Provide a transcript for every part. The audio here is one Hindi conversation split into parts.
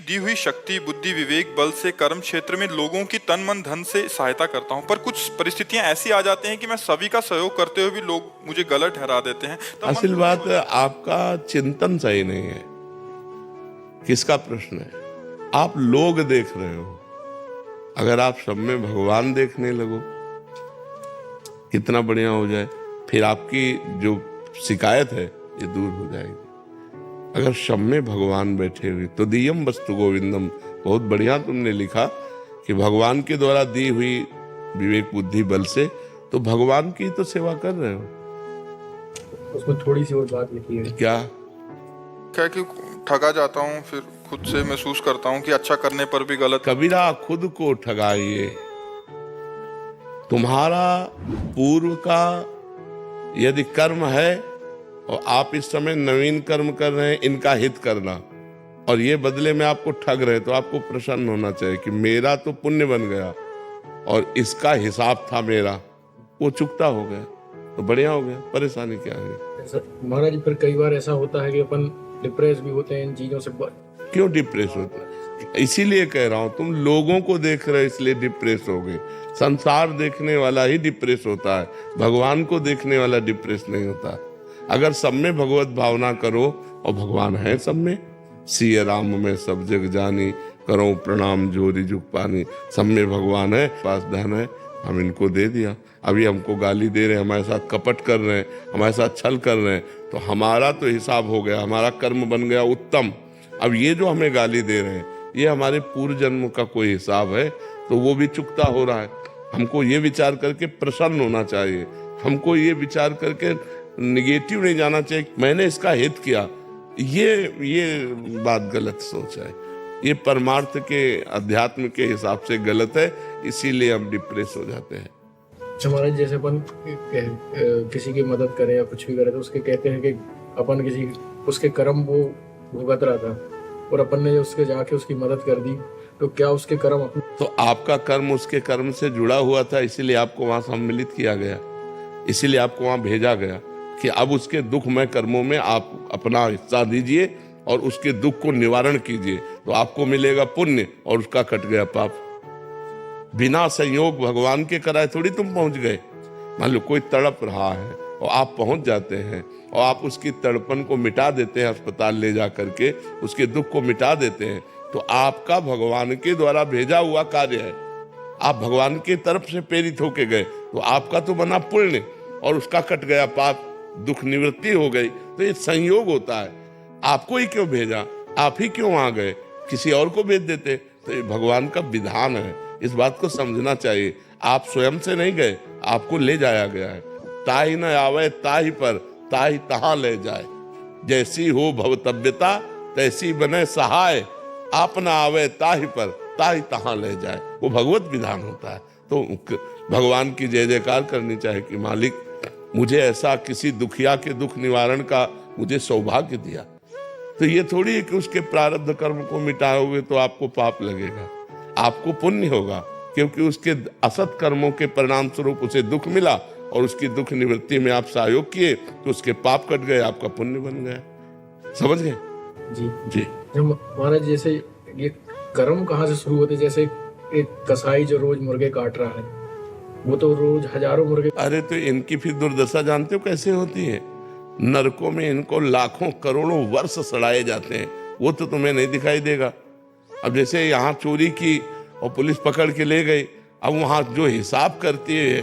दी हुई शक्ति, बुद्धि, विवेक, बल से कर्म क्षेत्र में लोगों की तन मन धन से सहायता करता हूँ, पर कुछ परिस्थितियां ऐसी आ जाती हैं कि मैं सभी का सहयोग करते हुए भी लोग मुझे गलत ठहरा देते हैं। असल बात है, आपका चिंतन सही नहीं है। किसका प्रश्न है? आप लोग देख रहे हो। अगर आप सब में भगवान देखने लगो, कितना बढ़िया हो जाए। फिर आपकी जो शिकायत है ये दूर हो जाएगी। अगर सब में भगवान बैठे हुए तो दियम वस्तु गोविंदम। बहुत बढ़िया तुमने लिखा कि भगवान के द्वारा दी हुई विवेक, बुद्धि, बल से तो भगवान की तो सेवा कर रहे हो। उसमें थोड़ी सी और बात लिखी है। क्या कि ठगा जाता हूँ, फिर खुद से महसूस करता हूँ कि अच्छा करने पर भी गलत। कबीरा खुद को ठगाइए। तुम्हारा पूर्व का यदि कर्म है और आप इस समय नवीन कर्म कर रहे हैं, इनका हित करना, और ये बदले में आपको ठग रहे, तो आपको प्रसन्न होना चाहिए कि मेरा तो पुण्य बन गया और इसका हिसाब था मेरा, वो चुकता हो गया, तो बढ़िया हो गया। परेशानी क्या है? महाराज, पर कई बार ऐसा होता है कि अपन डिप्रेस भी होते हैं इन चीजों से। क्यों डिप्रेस होता है? इसीलिए कह रहा हूं, तुम लोगों को देख रहे इसलिए डिप्रेस हो गए। संसार देखने वाला ही डिप्रेस होता है, भगवान को देखने वाला डिप्रेस नहीं होता। अगर सब में भगवत भावना करो, और भगवान है सब में, सिय राम में सब जग जानी, करो प्रणाम जोरी जुग पानी। सब में भगवान है, पास धन है, हम इनको दे दिया। अभी हमको गाली दे रहे हैं, हमारे साथ कपट कर रहे हैं, हमारे साथ छल कर रहे हैं, तो हमारा तो हिसाब हो गया, हमारा कर्म बन गया उत्तम। अब ये जो हमें गाली दे रहे हैं, ये हमारे पूर्व जन्म का कोई हिसाब है, तो वो भी चुकता हो रहा है। हमको ये विचार करके प्रसन्न होना चाहिए। हमको ये विचार करके निगेटिव नहीं जाना चाहिए, मैंने इसका हित किया। ये बात गलत सोच है, ये परमार्थ के अध्यात्म के हिसाब से गलत है, इसीलिए हम डिप्रेस हो जाते हैं। हमारे जैसे अपन किसी की मदद करें या कुछ भी करें, तो उसके कहते हैं कि अपन किसी उसके कर्म वो भुगत रहा था और अपन ने उसके जाके उसकी मदद कर दी, तो क्या उसके कर्म अपने? तो आपका कर्म उसके कर्म से जुड़ा हुआ था, इसीलिए आपको वहां सम्मिलित किया गया, इसीलिए आपको वहां भेजा गया कि अब उसके दुखमय कर्मों में आप अपना हिस्सा दीजिए और उसके दुख को निवारण कीजिए, तो आपको मिलेगा पुण्य और उसका कट गया पाप। बिना संयोग भगवान के कराए थोड़ी तुम पहुंच गए। मान लो कोई तड़प रहा है और आप पहुंच जाते हैं और आप उसकी तड़पन को मिटा देते हैं, अस्पताल ले जा करके उसके दुख को मिटा देते हैं, तो आपका भगवान के द्वारा भेजा हुआ कार्य है। आप भगवान की तरफ से प्रेरित होके गए, तो आपका तो बना पुण्य और उसका कट गया पाप, दुख निवृत्ति हो गई। तो ये संयोग होता है। आपको ही क्यों भेजा? आप ही क्यों आ गए? किसी और को भेज देते। तो ये भगवान का विधान है, इस बात को समझना चाहिए। आप स्वयं से नहीं गए, आपको ले जाया गया है। ताहि न आवे ताहि पर, ताहि तहां ले जाए। जैसी हो भवतव्यता तैसी बने सहाय, आप न आवे ताहि पर, ताहि तहां ले जाए। वो भगवत विधान होता है। तो भगवान की जय जयकार करनी चाहिए कि मालिक मुझे ऐसा किसी दुखिया के दुख निवारण का मुझे सौभाग्य दिया। तो ये थोड़ी है कि उसके प्रारब्ध कर्म को मिटाओगे तो आपको पाप लगेगा, आपको पुण्य होगा, क्योंकि उसके असत कर्मों के परिणाम स्वरूप उसे दुख मिला और उसकी दुख निवृत्ति में आप सहयोग किए, तो उसके पाप कट गए, आपका पुण्य बन गया। समझ गए? जी जी। महाराज, जैसे ये कर्म कहाँ से शुरू होते? जैसे एक कसाई जो रोज मुर्गे काट रहा है, वो तो रोज हजारों मुर्गे। अरे तो इनकी फिर दुर्दशा जानते हो कैसे होती है? नरकों में इनको लाखों करोड़ों वर्ष सड़ाए जाते हैं, वो तो तुम्हें नहीं दिखाई देगा। अब जैसे यहाँ चोरी की और पुलिस पकड़ के ले गई, अब वहां जो हिसाब करती है,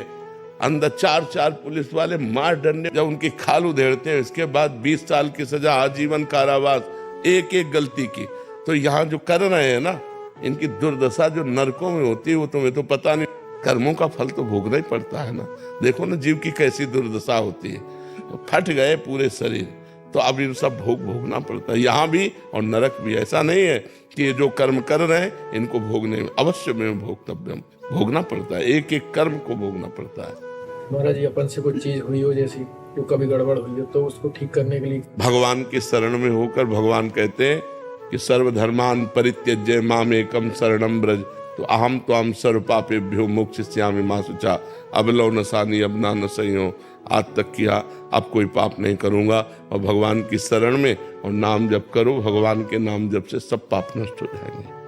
अंदर 4 पुलिस वाले मार डंडे, जब उनकी खाल उधेड़ते हैं, इसके बाद 20 साल की सजा, आजीवन कारावास, एक एक गलती की। तो यहाँ जो कर रहे हैं ना, इनकी दुर्दशा जो नरकों में होती है वो तुम्हें तो पता नहीं। कर्मों का फल तो भोगना ही पड़ता है ना। देखो ना जीव की कैसी दुर्दशा होती है, तो फट गए पूरे शरीर, तो अब ये सब भोगना पड़ता है, यहाँ भी और नरक भी। ऐसा नहीं है कि ये जो कर्म कर रहे हैं इनको भोगने में अवश्य में भोक्तव्यम, भोगना पड़ता है, एक एक कर्म को भोगना पड़ता है। महाराज, अपन से कोई चीज हुई हो जैसी जो कभी गड़बड़ हुई हो, तो उसको ठीक करने के लिए भगवान की शरण में होकर, भगवान कहते हैं कि सर्वधर्मान परित्यज्य मामेकम शरणम ब्रज, तो अहम त्वाम सर्व पापेभ्यो मोक्षयिष्यामि मा शुचा। अबलो न सानी अबना न सयो, आज तक किया, अब कोई पाप नहीं करूँगा और भगवान की शरण में और नाम जप करो, भगवान के नाम जप से सब पाप नष्ट हो जाएंगे।